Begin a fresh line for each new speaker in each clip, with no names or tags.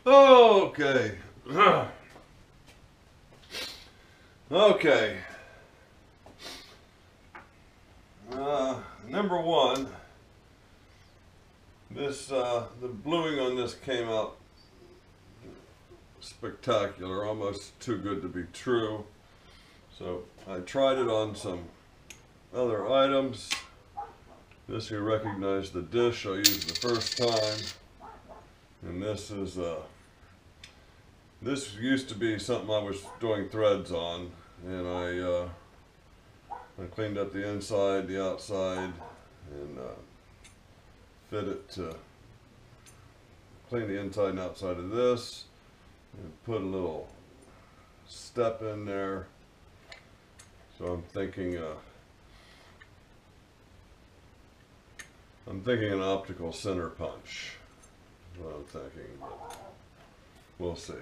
Okay. Okay. Number one, the bluing on this came out spectacular, almost too good to be true. So I tried it on some other items. This you recognize the dish I used the first time, and this used to be something I was doing threads on, and I cleaned up the inside, the outside, and fit it to clean the inside and outside of this, and put a little step in there. So I'm thinking an optical center punch. That's what I'm thinking, but we'll see.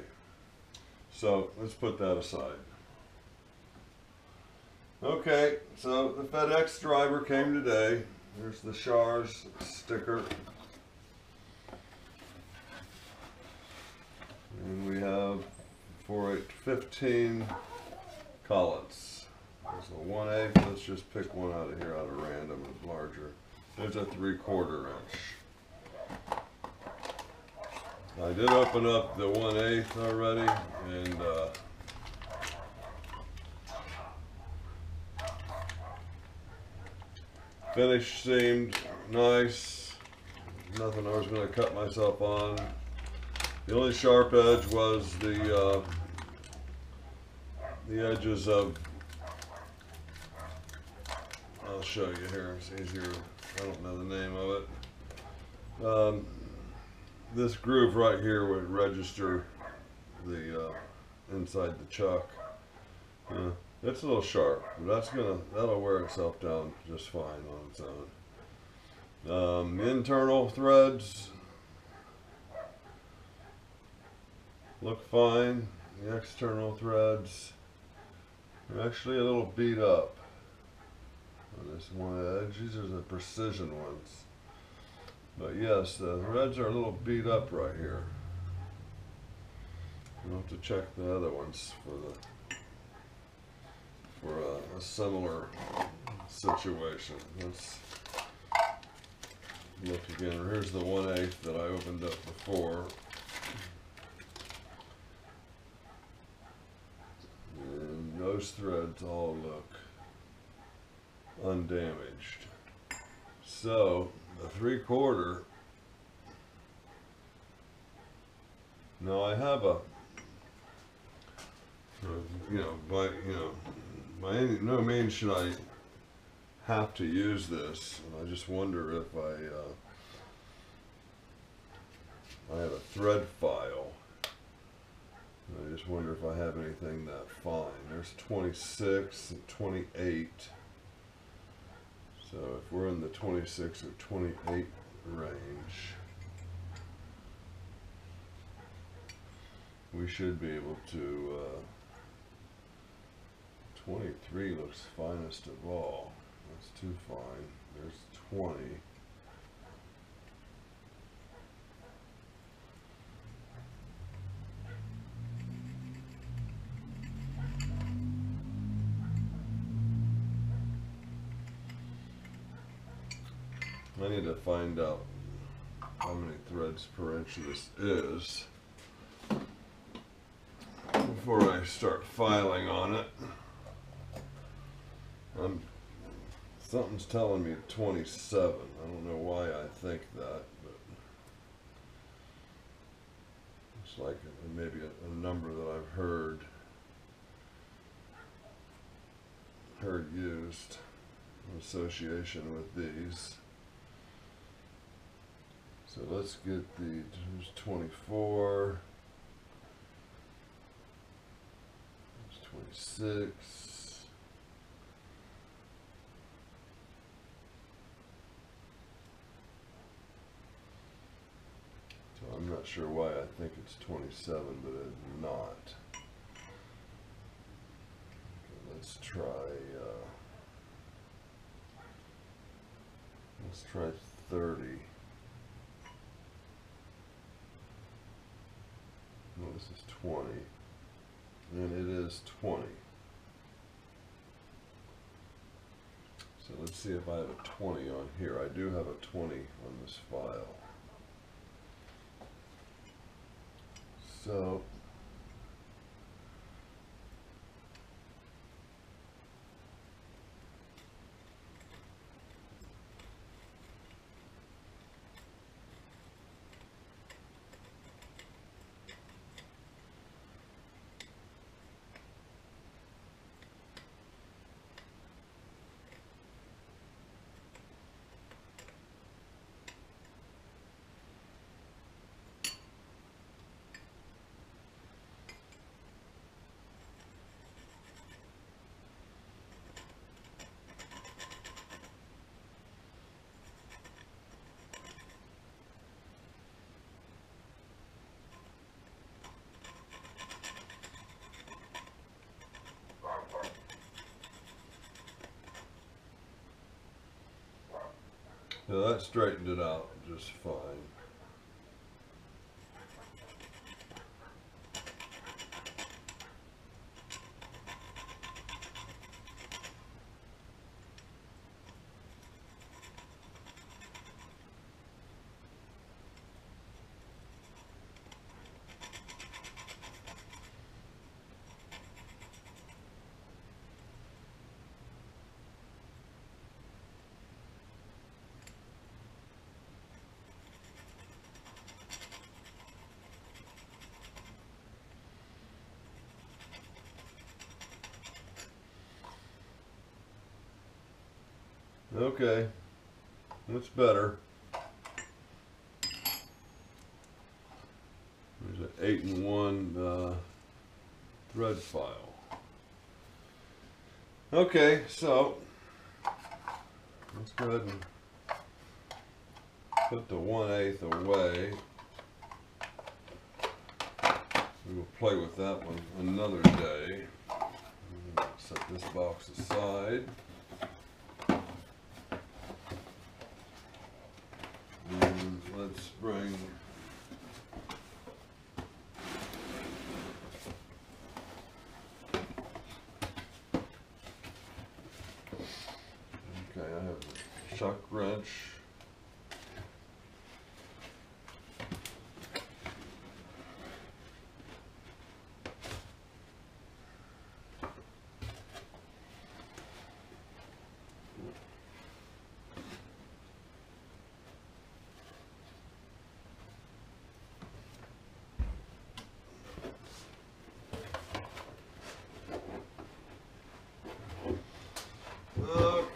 So let's put that aside. Okay, so the FedEx driver came today. There's the SHARS sticker. And we have 4815 Collets. There's a 1/8. Let's just pick one out of here out of random. It's larger. There's a 3/4 inch. I did open up the 1/8 already, and finish seemed nice. Nothing I was going to cut myself on. The only sharp edge was the edges of, I'll show you here, it's easier, I don't know the name of it. This groove right here would register the inside the chuck. It's a little sharp, but that'll wear itself down just fine on its own. The internal threads look fine. The external threads are actually a little beat up on this one edge. These are the precision ones. But yes, the threads are a little beat up right here. You'll have to check the other ones for a similar situation. Let's look again. Here's the 1/8 that I opened up before. And those threads all look undamaged. So the 3/4, now I have a, by no means should I have to use this. And I just wonder if I have a thread file. And I just wonder if I have anything that fine. There's 26 and 28. So if we're in the 26 or 28 range, we should be able to, 23 looks finest of all. That's too fine. There's 20. I need to find out how many threads per inch this is before I start filing on it. Something's telling me 27. I don't know why I think that, but it's like maybe a number that I've heard used in association with these. So let's get there's 24. There's 26. So I'm not sure why I think it's 27, but it's not. Okay, let's try 30. this is 20, and it is 20. So let's see if I have a 20 on here. I do have a 20 on this file. So now that straightened it out just fine. Okay, that's better. There's an 8-in-1 thread file. Okay, so let's go ahead and put the 1/8 away. We will play with that one another day. Set this box aside. And let's bring I have a chuck wrench.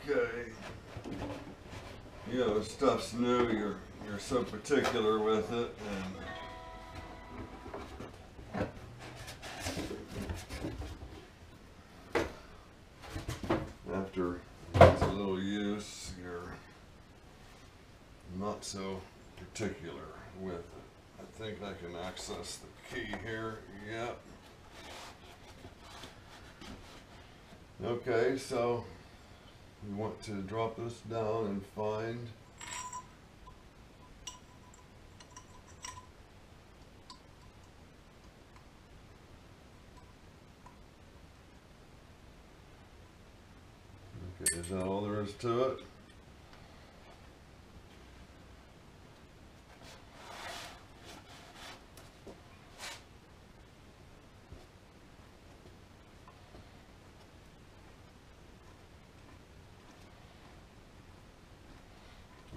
Okay. You know, stuff's new, you're so particular with it, and after it's a little use, you're not so particular with it. I think I can access the key here. Yep. Okay, so we want to drop this down and find okay, is that all there is to it?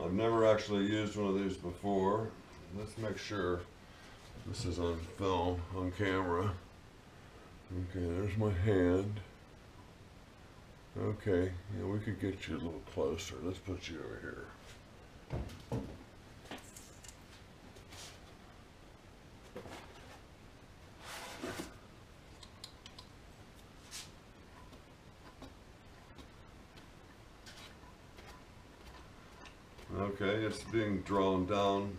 I've never actually used one of these before. Let's make sure this is on film, on camera. Okay, there's my hand. Okay, yeah, we could get you a little closer. Let's put you over here. Okay, it's being drawn down,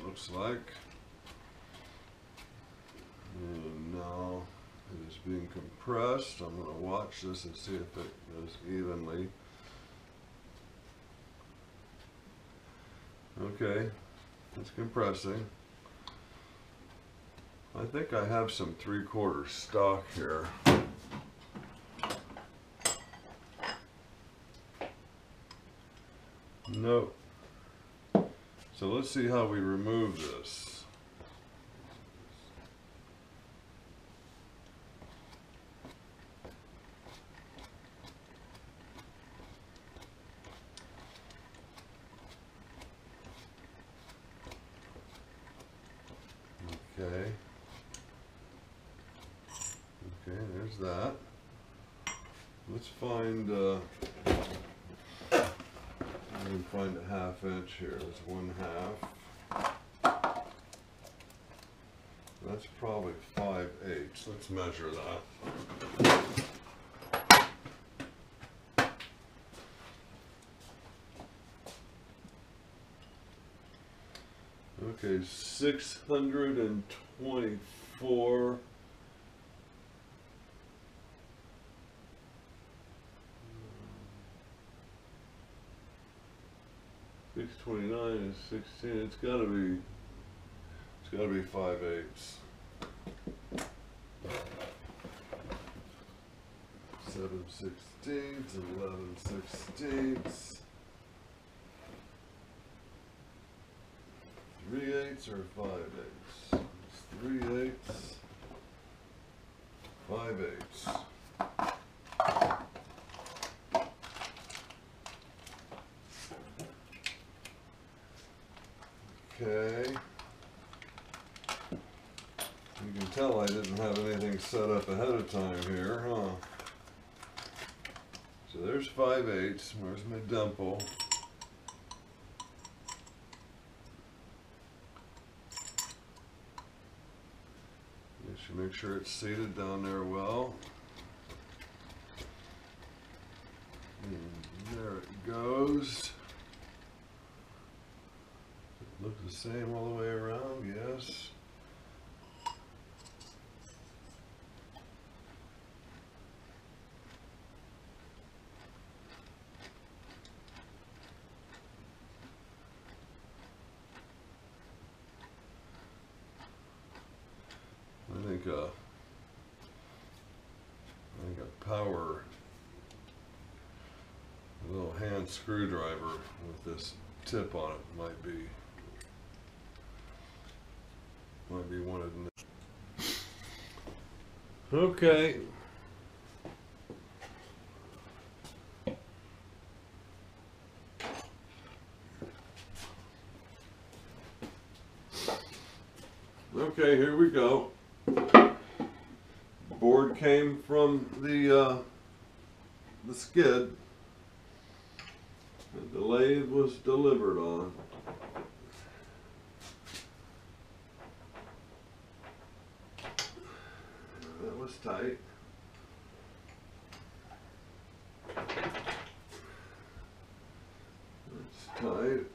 looks like. And now it is being compressed. I'm going to watch this and see if it goes evenly. Okay, it's compressing. I think I have some 3/4 stock here. Nope. So let's see how we remove this. Okay. Okay, there's that. Let's find, we can find a 1/2 inch here. That's 1/2. That's probably 5/8. Let's measure that. Okay, 624. 629 is 16. It's gotta be 5/8. 7/16, 11/16. 3/8 or 5/8? It's 3/8, 5/8. Okay. You can tell I didn't have anything set up ahead of time here, huh? So there's 5/8. Where's my dimple? Should make sure it's seated down there well. And there it goes. Look the same all the way around, yes. I think a power, a little hand screwdriver with this tip on it might be wanted in this. Okay. Okay, here we go. Board came from the skid, and the lathe was delivered on. That was tight. That's tight.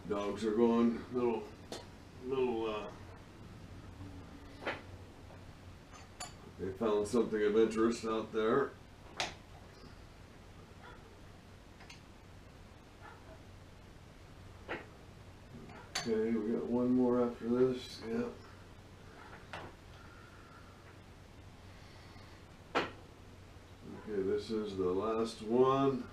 Dogs are going little they found something of interest out there. Okay, we got one more after this, yeah. Okay, this is the last one.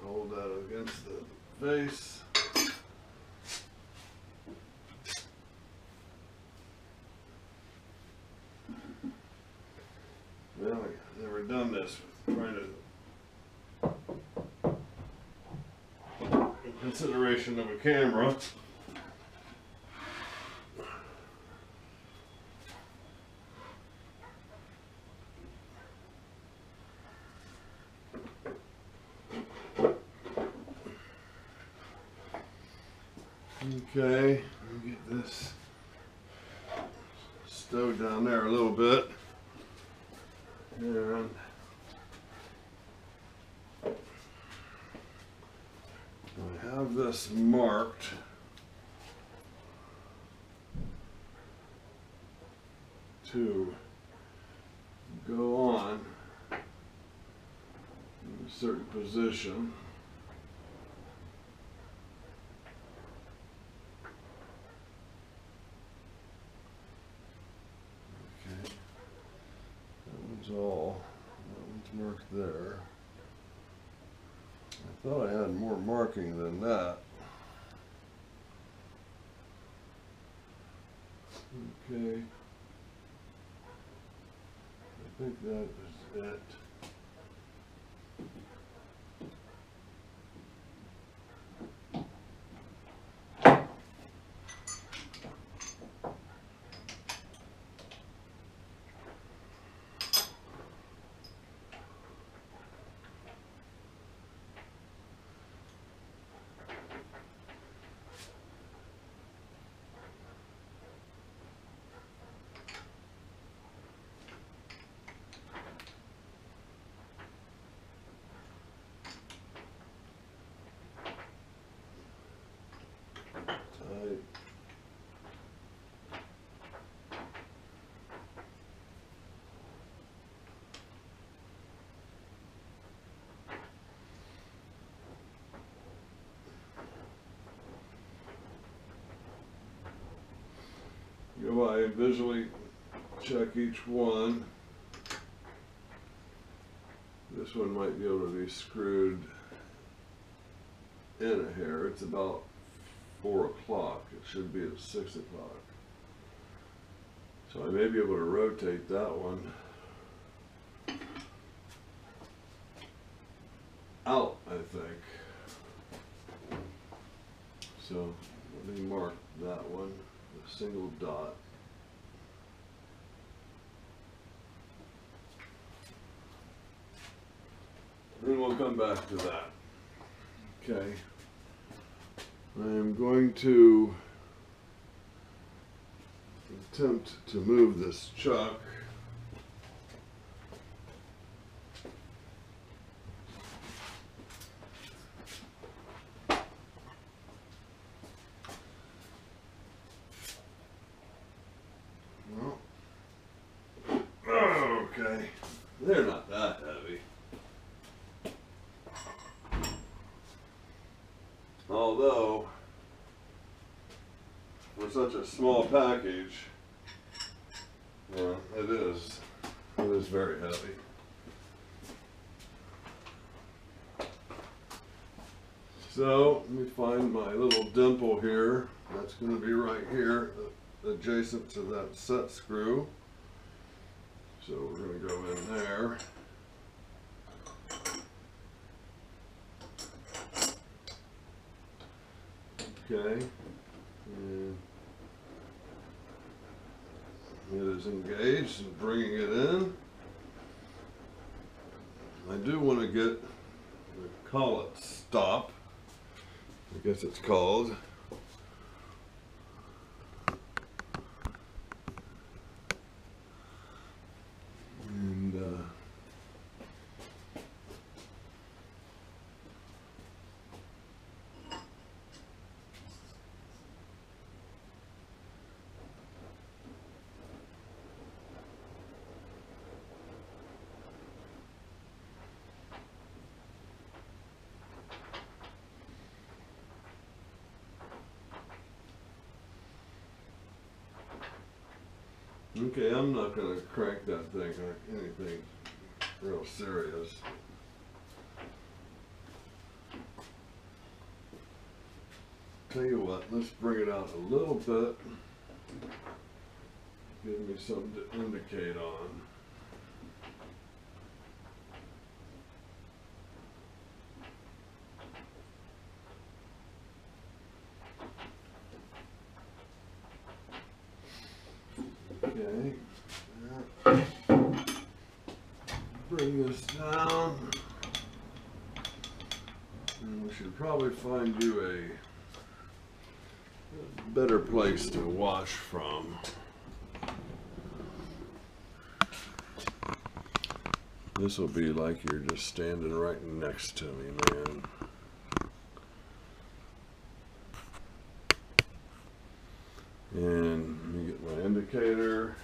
Hold that against the face. Well, I've never done this with trying to, in consideration of a camera. Okay, let me get this stowed down there a little bit. And I have this marked to go on. in a certain position. Okay, that one's marked there. I thought I had more marking than that. Okay, I think that is it. Go by and visually check each one. This one might be able to be screwed in a hair. It's about 4 o'clock. It should be at 6 o'clock. So I may be able to rotate that one out, I think. So let me mark that one, a single dot. Then we'll come back to that. Okay. I am going to attempt to move this chuck. Well, okay. They're not that heavy. Although, for such a small package, well, it is very heavy. So, let me find my little dimple here. That's going to be right here, adjacent to that set screw. So we're going to go in there. Okay, and it is engaged and bringing it in. I do want to get the Collets stop, I guess it's called. And okay, I'm not going to crank that thing or anything real serious. Tell you what, let's bring it out a little bit. Give me something to indicate on. Okay, bring this down, and we should probably find you a better place to wash from. This will be like you're just standing right next to me, man. And let me get my indicator.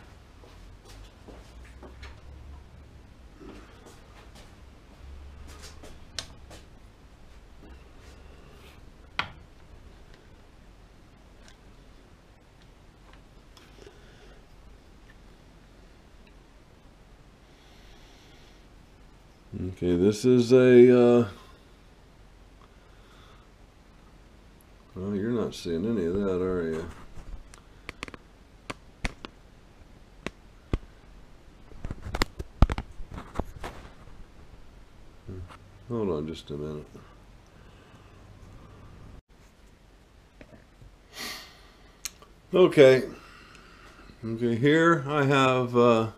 Okay, this is a, well, you're not seeing any of that, are you? Hold on just a minute. Okay. Okay, here I have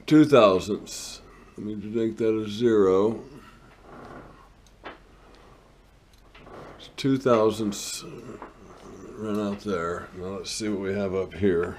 2 thousandths. Let me make that a 0. 2 thousandths run out there. Now let's see what we have up here.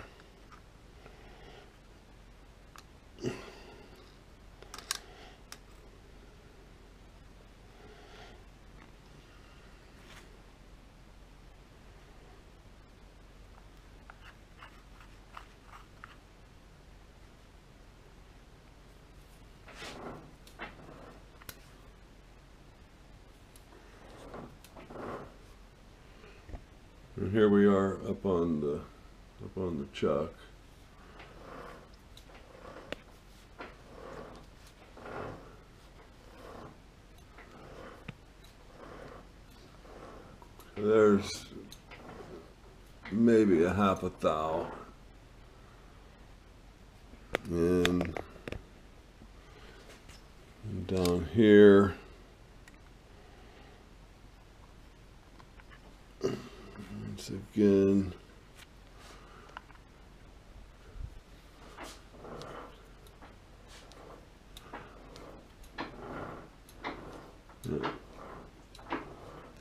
And here we are up on the chuck. There's maybe a half a thou. And down here, once again,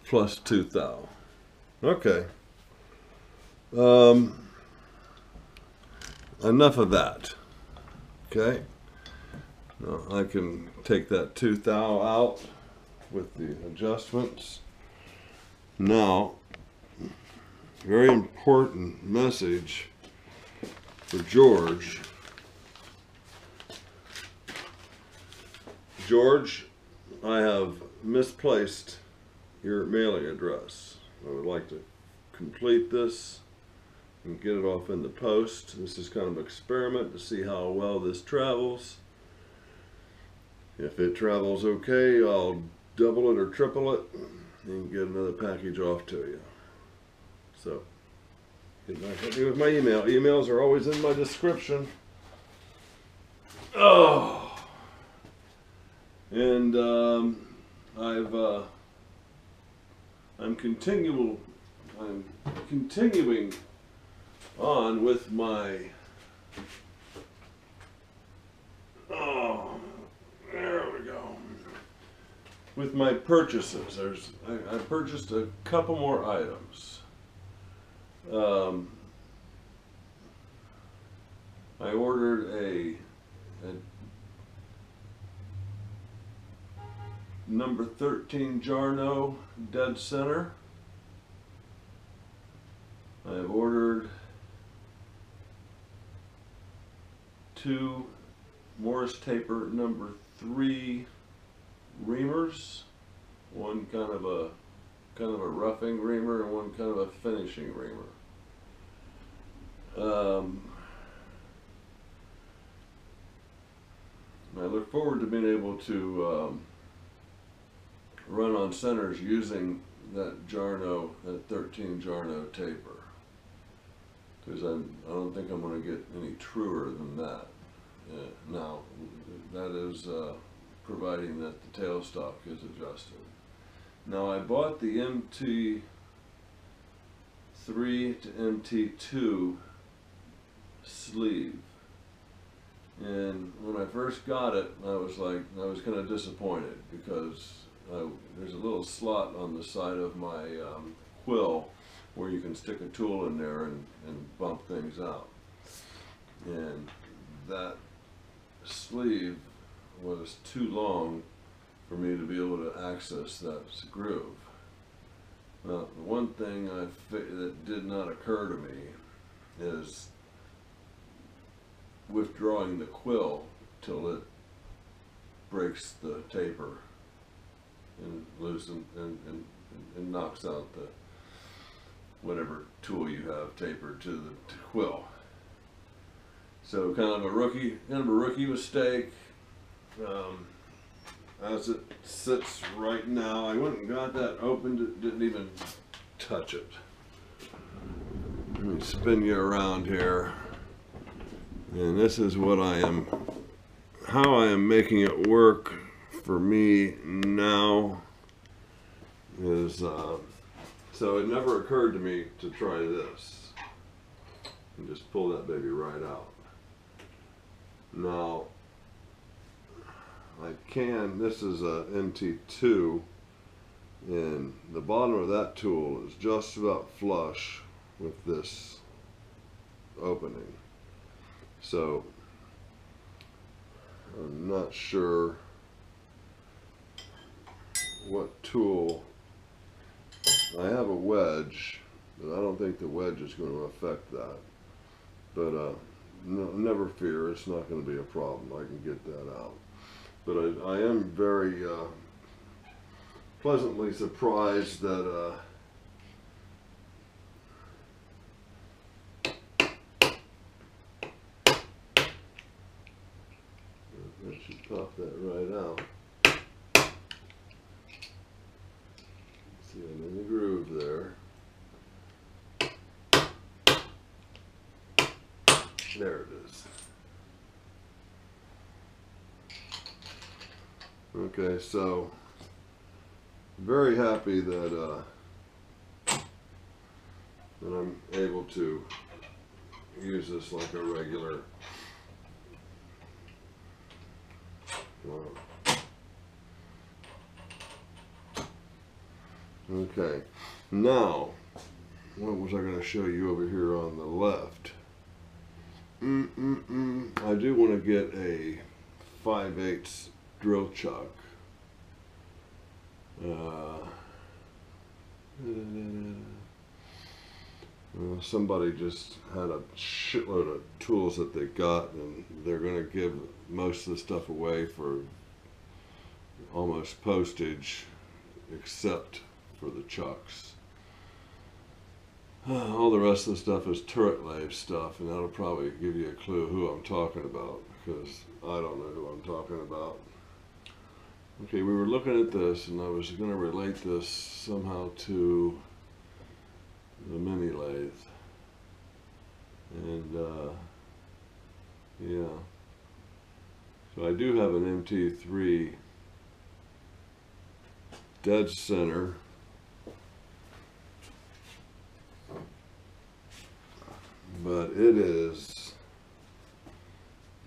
plus 2 thou. Okay. Enough of that. Okay. Now I can take that 2 thou out with the adjustments. Now, very important message for George. George, I have misplaced your mailing address. I would like to complete this and get it off in the post. This is kind of an experiment to see how well this travels. If it travels okay, I'll double it or triple it and get another package off to you. So, hit me with my email. Emails are always in my description. Oh! And I'm continuing on with my, there we go, with my purchases. I purchased a couple more items. I ordered a number 13 Jarno dead center. I have ordered 2 Morris Taper number 3 reamers, one kind of a roughing reamer and one kind of a finishing reamer. I look forward to being able to run on centers using that Jarno, that 13 Jarno taper, because I don't think I'm going to get any truer than that. Now, that is providing that the tailstock is adjusted. Now, I bought the MT3 to MT2 sleeve, and when I first got it, I was kind of disappointed because there's a little slot on the side of my quill where you can stick a tool in there and bump things out. And that sleeve was too long for me to be able to access that groove. Now, the one thing that did not occur to me is withdrawing the quill till it breaks the taper and loosens and knocks out whatever tool you have tapered to the quill. So kind of a rookie mistake. As it sits right now, I went and got that opened, didn't even touch it. Let me spin you around here. And this is what how I am making it work for me now is, so it never occurred to me to try this. And just pull that baby right out. Now, this is a NT2, and the bottom of that tool is just about flush with this opening. So, I'm not sure what tool. I have a wedge, but I don't think the wedge is going to affect that. But no, never fear, it's not going to be a problem. I can get that out. But I am very pleasantly surprised that I should pop that right out. See, I'm in the groove there. There it is. Okay, so very happy that I'm able to use this like a regular okay, now what was I going to show you over here on the left? I do want to get a 5/8 drill chuck. Well, somebody just had a shitload of tools that they got, and they're going to give most of the stuff away for almost postage, except for the chucks. All the rest of the stuff is turret lathe stuff, and that'll probably give you a clue who I'm talking about, because I don't know who I'm talking about. Okay, we were looking at this, and I was going to relate this somehow to the mini lathe. And, yeah. So I do have an MT3 dead center. But it is,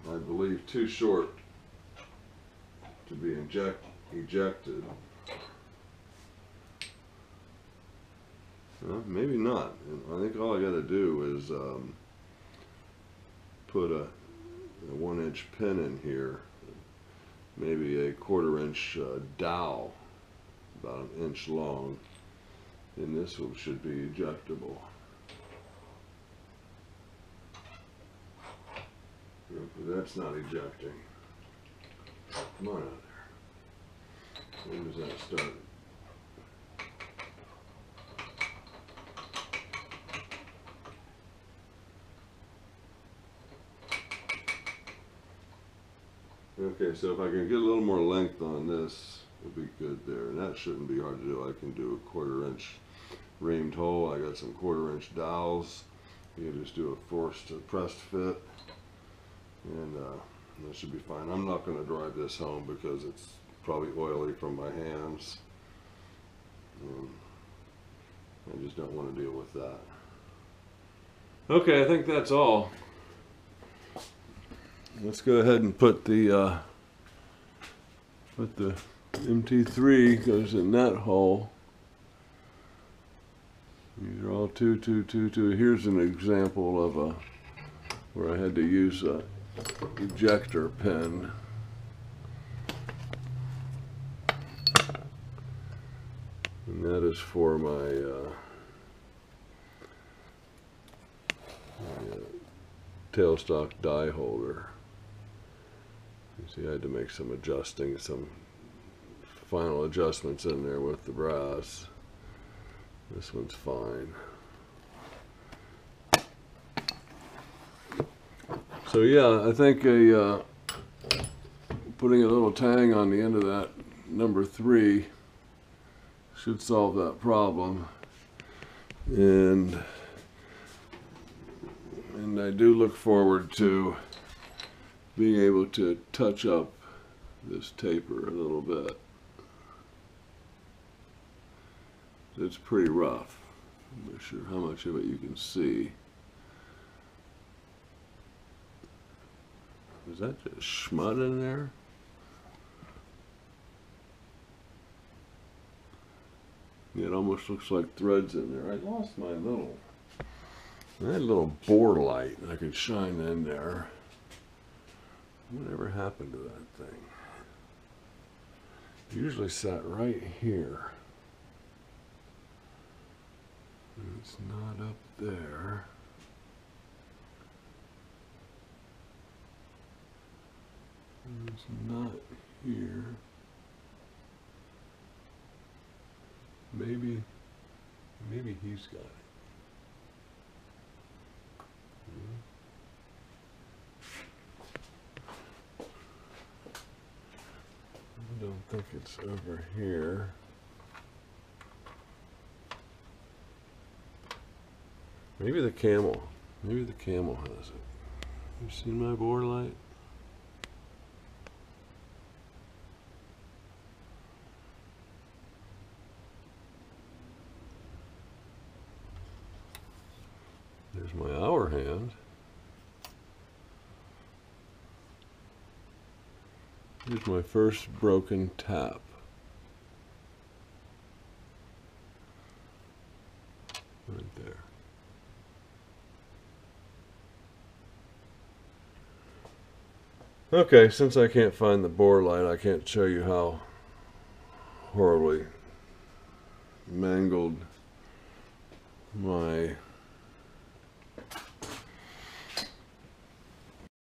I believe, too short to be ejected. Well, maybe not. I think all I got to do is put a 1-inch pin in here, maybe a 1/4-inch dowel, about 1 inch long, and this one should be ejectable. That's not ejecting. Come on out there. When does that start? Okay, so if I can get a little more length on this, it'll be good there. And that shouldn't be hard to do. I can do a 1/4-inch reamed hole. I got some 1/4-inch dowels. You can just do a forced pressed fit. And that should be fine. I'm not going to drive this home because it's probably oily from my hands. I just don't want to deal with that. Okay, I think that's all. Let's go ahead and put the MT3 goes in that hole. These are all 2, 2, 2, 2. Here's an example of where I had to use a ejector pin. And that is for my tailstock die holder. You see, I had to make some adjusting, some final adjustments in there with the brass. This one's fine. So yeah, I think putting a little tang on the end of that number 3 should solve that problem. And I do look forward to being able to touch up this taper a little bit. It's pretty rough. I'm not sure how much of it you can see. Is that just schmut in there? It almost looks like threads in there. I lost my little, I had a little bore light I could shine in there. Whatever happened to that thing? It usually sat right here. It's not up there. It's not here. Maybe he's got it. I don't think it's over here. Maybe the camel. Maybe the camel has it. You seen my bore light? There's my hour hand. Here's my first broken tap. Right there. Okay, since I can't find the bore light, I can't show you how horribly mangled my